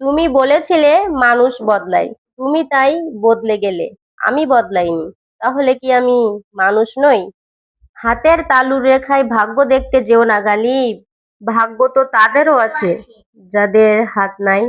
তুমি বলেছিলে মানুষ বদলায়, তুমি তাই বদলে গেলে। আমি বদলাইনি, তাহলে কি আমি মানুষ নই? হাতের তালুর রেখায় ভাগ্য দেখতে যেও না গালিব। ভাগ্য তো তাদেরও আছে যাদের হাত নাই।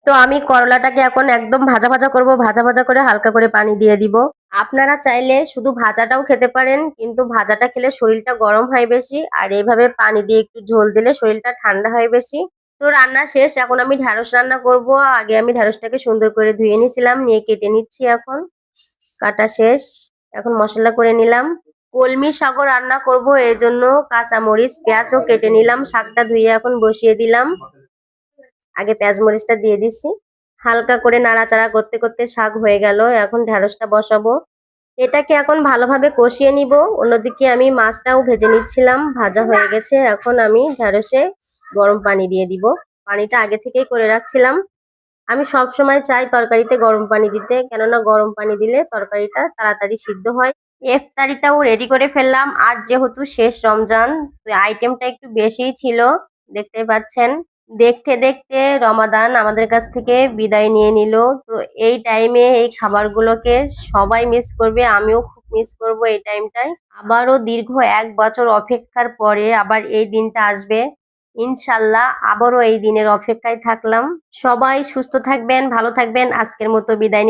তো আমি করলাটাকে এখন একদম ভাজা ভাজা করব, ভাজা ভাজা করে হালকা করে পানি দিয়ে দিব। আপনারা চাইলে শুধু ভাজাটাও খেতে পারেন, কিন্তু ভাজাটা খেলে শরীরটা গরম হয় বেশি, আর এইভাবে পানি দিয়ে একটু ঝোল দিলে শরীরটা ঠান্ডা হয় বেশি। তো রান্না শেষ, এখন আমি ঢ্যাঁড়স রান্না করব। আগে আমি ঢ্যাঁড়সটাকে সুন্দর করে ধুয়ে নিয়েছিলাম, নিয়ে কেটে নিচ্ছি। এখন কাটা শেষ, এখন মশলা করে নিলাম। কলমি শাকও রান্না করব, এই জন্য কাঁচামরিচ পেঁয়াজও কেটে নিলাম। শাকটা ধুয়ে এখন বসিয়ে দিলাম, আগে পেঁয়াজ মরিচটা দিয়ে দিছি। হালকা করে নাড়াচাড়া করতে করতে শাক হয়ে গেল, এখন ঢ্যাঁড়সটা বসাবো। এটাকে এখন ভালোভাবে কষিয়ে নিব। অন্যদিকে আমি মাছটাও ভেজে নিচ্ছিলাম, ভাজা হয়ে গেছে। এখন আমি ঢ্যাঁড়সে গরম পানি দিয়ে দিব। পানিটা আগে থেকেই করে রাখছিলাম। আমি সব সময় চাই তরকারিতে গরম পানি দিতে, কেননা গরম পানি দিলে তরকারিটা তাড়াতাড়ি সিদ্ধ হয়। ইফতারিটাও রেডি করে ফেললাম। আজ যেহেতু শেষ রমজান, তো আইটেমটা একটু বেশিই ছিল, দেখতে পাচ্ছেন। দেখতে দেখতে রমাদান আমাদের কাছ থেকে বিদায় নিয়ে নিল। তো এই টাইমে এই খাবারগুলোকে সবাই মিস করবে, আমিও খুব মিস করব এই টাইমটায়। আবারও দীর্ঘ 1 বছর অপেক্ষার পরে আবার এই দিনটা আসবে। ইনশাল্লাহ আবারও এই দিনের অপেক্ষায় থাকলাম। সবাই সুস্থ থাকবেন, ভালো থাকবেন। আজকের মতো বিদায়